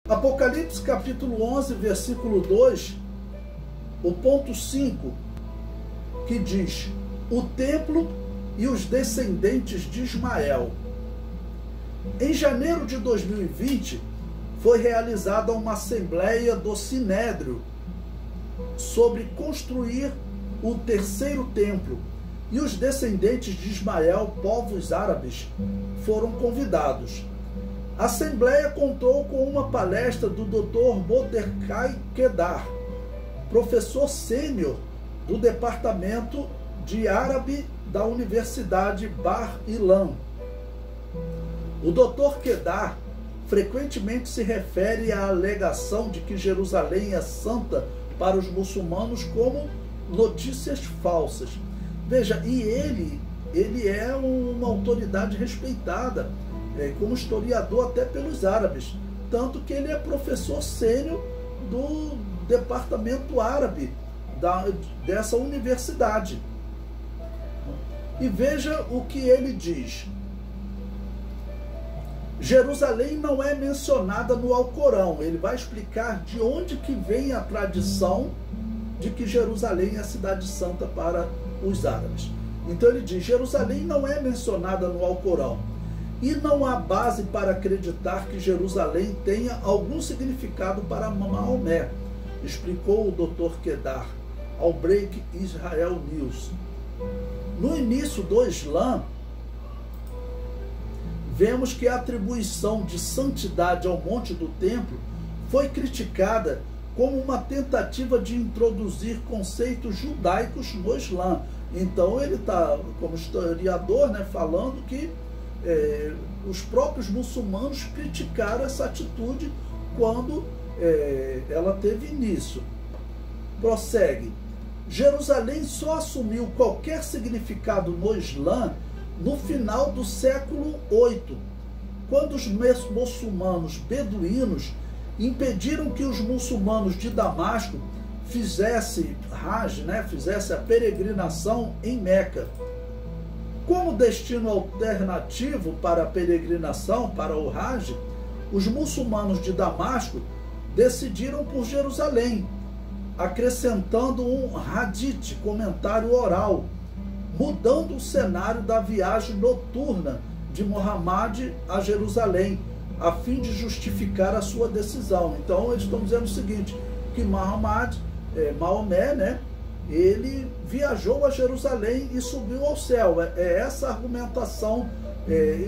Apocalipse capítulo 11, versículo 2, o ponto 5, que diz: o templo e os descendentes de Ismael. Em janeiro de 2020, foi realizada uma assembleia do Sinédrio sobre construir o terceiro templo, e os descendentes de Ismael, povos árabes, foram convidados. A assembleia contou com uma palestra do Dr. Mordecai Kedar, professor sênior do Departamento de Árabe da Universidade Bar Ilan. O Dr. Kedar frequentemente se refere à alegação de que Jerusalém é santa para os muçulmanos como notícias falsas. Veja, e ele é uma autoridade respeitada como historiador até pelos árabes, tanto que ele é professor sênior do departamento árabe dessa universidade. E veja o que ele diz: Jerusalém não é mencionada no Alcorão. Ele vai explicar de onde que vem a tradição de que Jerusalém é a cidade santa para os árabes. Então ele diz: Jerusalém não é mencionada no Alcorão, e não há base para acreditar que Jerusalém tenha algum significado para Maomé, explicou o Dr. Kedar ao Break Israel News. No início do Islã, vemos que a atribuição de santidade ao Monte do Templo foi criticada como uma tentativa de introduzir conceitos judaicos no Islã. Então ele está, como historiador, falando que os próprios muçulmanos criticaram essa atitude quando ela teve início. Prossegue: Jerusalém só assumiu qualquer significado no Islã no final do século VIII, quando os muçulmanos beduínos impediram que os muçulmanos de Damasco fizessem Hajj, fizesse a peregrinação em Meca. Como destino alternativo para a peregrinação, para o Hajj, os muçulmanos de Damasco decidiram por Jerusalém, acrescentando um hadith, comentário oral, mudando o cenário da viagem noturna de Muhammad a Jerusalém, a fim de justificar a sua decisão. Então eles estão dizendo o seguinte, que Maomé, ele viajou a Jerusalém e subiu ao céu. É essa argumentação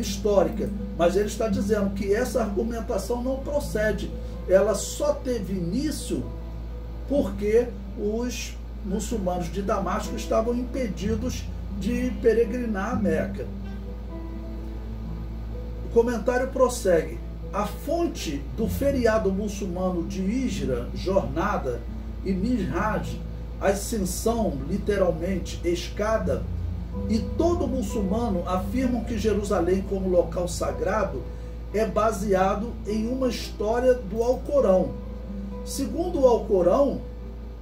histórica. Mas ele está dizendo que essa argumentação não procede. Ela só teve início porque os muçulmanos de Damasco estavam impedidos de peregrinar a Meca. O comentário prossegue: a fonte do feriado muçulmano de Hijra, jornada, e Mi'raj, ascensão, literalmente escada, e todo muçulmano afirmam que Jerusalém como local sagrado é baseado em uma história do Alcorão. Segundo o Alcorão,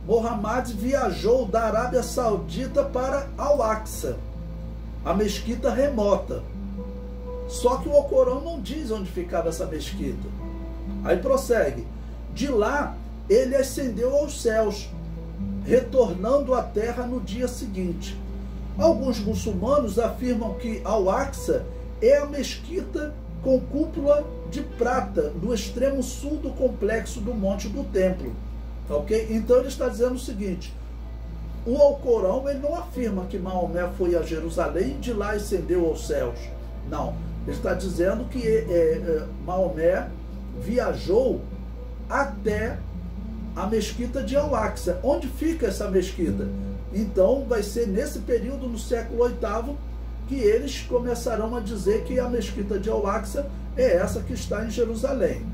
Muhammad viajou da Arábia Saudita para Al-Aqsa, a mesquita remota. Só que o Alcorão não diz onde ficava essa mesquita. Aí prossegue: de lá ele ascendeu aos céus, retornando à terra no dia seguinte. Alguns muçulmanos afirmam que Al-Aqsa é a mesquita com cúpula de prata no extremo sul do complexo do Monte do Templo. Ok? Então ele está dizendo o seguinte: o Alcorão ele não afirma que Maomé foi a Jerusalém e de lá ascendeu aos céus. Não. Ele está dizendo que Maomé viajou até a mesquita de Al-Aqsa. Onde fica essa mesquita? Então vai ser nesse período, no século VIII, que eles começarão a dizer que a mesquita de Al-Aqsa é essa que está em Jerusalém.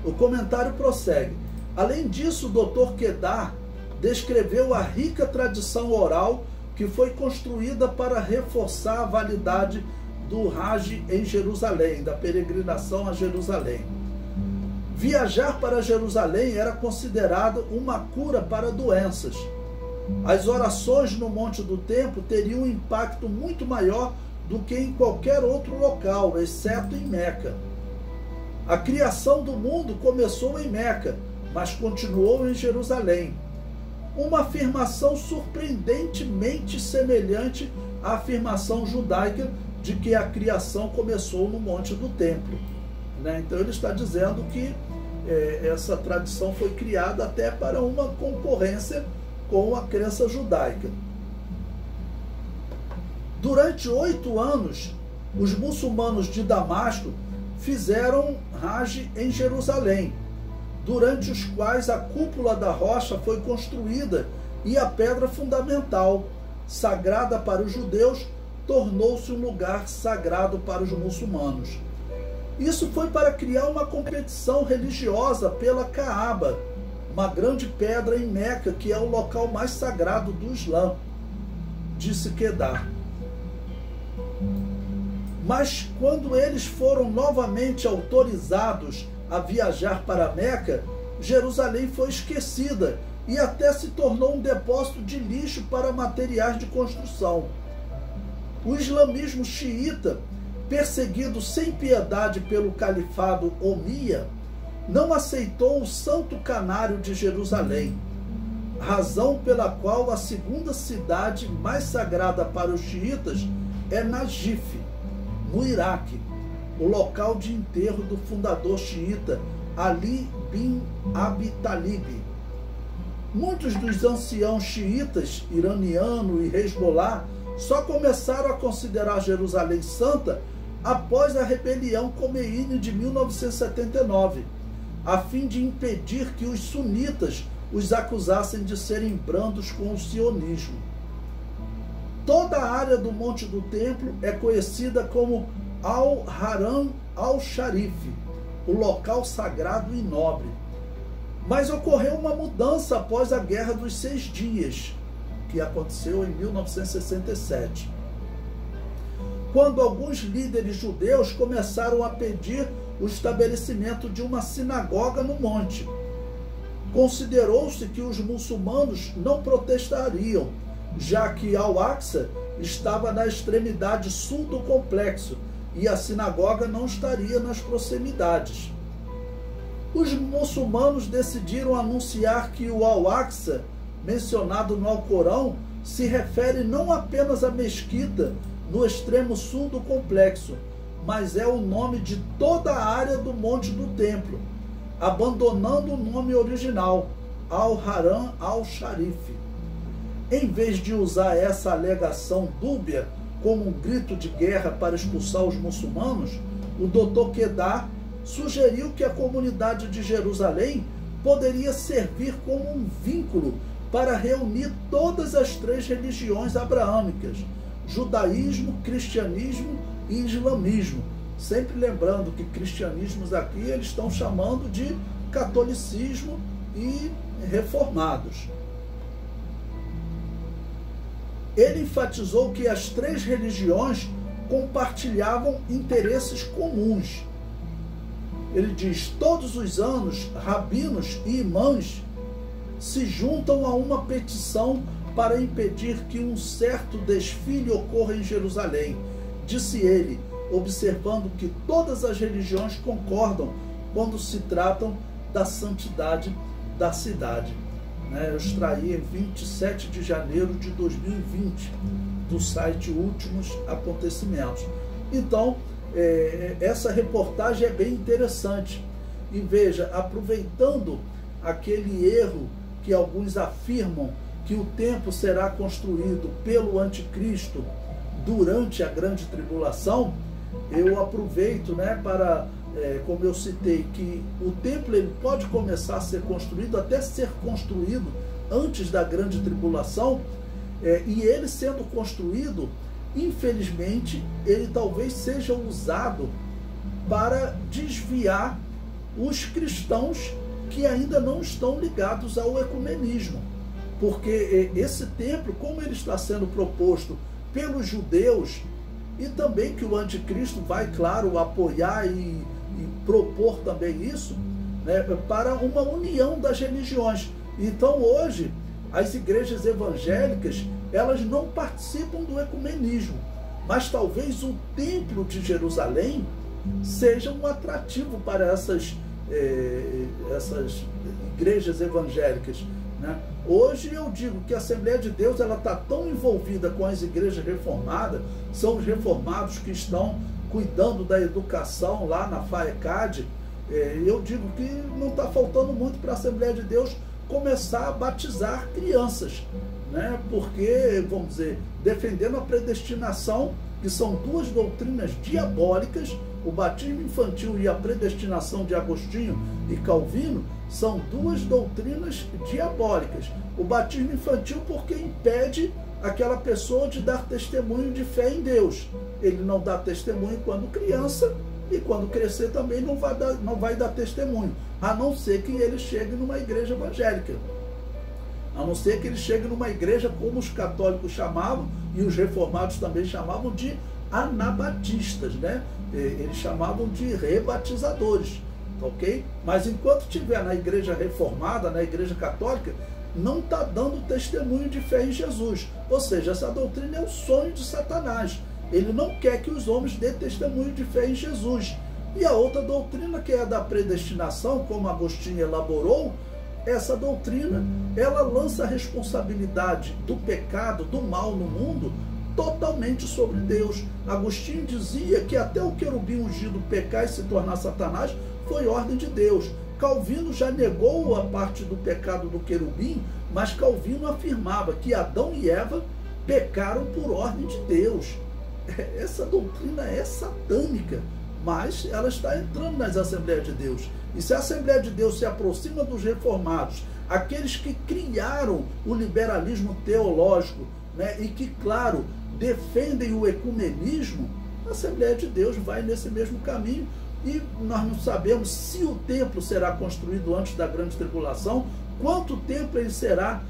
O comentário prossegue: além disso, o Dr. Kedar descreveu a rica tradição oral que foi construída para reforçar a validade do Hajj em Jerusalém, da peregrinação a Jerusalém. Viajar para Jerusalém era considerado uma cura para doenças. As orações no Monte do Templo teriam um impacto muito maior do que em qualquer outro local, exceto em Meca. A criação do mundo começou em Meca, mas continuou em Jerusalém. Uma afirmação surpreendentemente semelhante à afirmação judaica de que a criação começou no Monte do Templo. Então ele está dizendo que essa tradição foi criada até para uma concorrência com a crença judaica. Durante 8 anos, os muçulmanos de Damasco fizeram Hajj em Jerusalém, durante os quais a cúpula da rocha foi construída e a pedra fundamental, sagrada para os judeus, tornou-se um lugar sagrado para os muçulmanos. Isso foi para criar uma competição religiosa pela Kaaba, uma grande pedra em Meca, que é o local mais sagrado do Islã, disse Kedar. Mas quando eles foram novamente autorizados a viajar para Meca, Jerusalém foi esquecida e até se tornou um depósito de lixo para materiais de construção. O islamismo xiita, perseguido sem piedade pelo califado Omia, não aceitou o Santo Canário de Jerusalém, razão pela qual a segunda cidade mais sagrada para os xiitas é Najif, no Iraque, o local de enterro do fundador xiita Ali bin Abi Talib. Muitos dos anciãos xiitas, iraniano e Hezbollah, só começaram a considerar Jerusalém santa após a rebelião Khomeini de 1979, a fim de impedir que os sunitas os acusassem de serem brandos com o sionismo. Toda a área do Monte do Templo é conhecida como Al-Haram al-Sharif, o local sagrado e nobre. Mas ocorreu uma mudança após a Guerra dos 6 Dias, que aconteceu em 1967, quando alguns líderes judeus começaram a pedir o estabelecimento de uma sinagoga no monte. Considerou-se que os muçulmanos não protestariam, já que Al-Aqsa estava na extremidade sul do complexo e a sinagoga não estaria nas proximidades. Os muçulmanos decidiram anunciar que o Al-Aqsa, mencionado no Alcorão, se refere não apenas à mesquita no extremo sul do complexo, mas é o nome de toda a área do Monte do Templo, abandonando o nome original, Al-Haram al-Sharif. Em vez de usar essa alegação dúbia como um grito de guerra para expulsar os muçulmanos, o Dr. Kedar sugeriu que a comunidade de Jerusalém poderia servir como um vínculo para reunir todas as 3 religiões abraâmicas, judaísmo, cristianismo e islamismo. Sempre lembrando que cristianismos aqui eles estão chamando de catolicismo e reformados. Ele enfatizou que as 3 religiões compartilhavam interesses comuns. Ele diz: todos os anos, rabinos e imãs se juntam a uma petição para impedir que um certo desfile ocorra em Jerusalém, disse ele, observando que todas as religiões concordam quando se tratam da santidade da cidade. Eu extraí em 27 de janeiro de 2020, do site Últimos Acontecimentos. Então, essa reportagem é bem interessante. E veja, aproveitando aquele erro que alguns afirmam que o templo será construído pelo anticristo durante a grande tribulação, eu aproveito para, como eu citei, que o templo ele pode começar a ser construído, até ser construído antes da grande tribulação, e ele sendo construído, infelizmente, ele talvez seja usado para desviar os cristãos que ainda não estão ligados ao ecumenismo. Porque esse templo, como ele está sendo proposto pelos judeus, e também que o anticristo vai, claro, apoiar e propor também isso, para uma união das religiões. Então hoje, as igrejas evangélicas, elas não participam do ecumenismo, mas talvez o templo de Jerusalém seja um atrativo para essas igrejas evangélicas, né? Hoje eu digo que a Assembleia de Deus ela está tão envolvida com as igrejas reformadas, são os reformados que estão cuidando da educação lá na FAECAD. Eu digo que não está faltando muito para a Assembleia de Deus começar a batizar crianças, né? Porque, vamos dizer, defendendo a predestinação, que são duas doutrinas diabólicas, o batismo infantil e a predestinação de Agostinho e Calvino são duas doutrinas diabólicas. O batismo infantil porque impede aquela pessoa de dar testemunho de fé em Deus. Ele não dá testemunho quando criança e quando crescer também não vai dar testemunho, a não ser que ele chegue numa igreja evangélica. A não ser que ele chegue numa igreja como os católicos chamavam e os reformados também chamavam de anabatistas, né? Eles chamavam de rebatizadores, ok? Mas enquanto estiver na igreja reformada, na igreja católica, não está dando testemunho de fé em Jesus. Ou seja, essa doutrina é o sonho de Satanás. Ele não quer que os homens dêem testemunho de fé em Jesus. E a outra doutrina, que é a da predestinação, como Agostinho elaborou, essa doutrina, ela lança a responsabilidade do pecado, do mal no mundo, totalmente sobre Deus. Agostinho dizia que até o querubim ungido pecar e se tornar Satanás foi ordem de Deus. Calvino já negou a parte do pecado do querubim, mas Calvino afirmava que Adão e Eva pecaram por ordem de Deus. Essa doutrina é satânica, mas ela está entrando nas Assembleias de Deus. E se a Assembleia de Deus se aproxima dos reformados, aqueles que criaram o liberalismo teológico, né, e que, claro, defendem o ecumenismo, a Assembleia de Deus vai nesse mesmo caminho. E nós não sabemos se o templo será construído antes da grande tribulação, quanto tempo ele será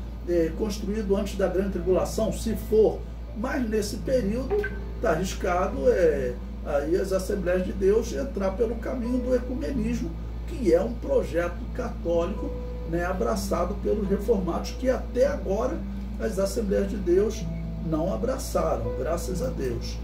construído antes da grande tribulação, se for. Mas nesse período está arriscado aí as Assembleias de Deus entrar pelo caminho do ecumenismo, que é um projeto católico, né, abraçado pelos reformados, que até agora as Assembleias de Deus não abraçaram, graças a Deus.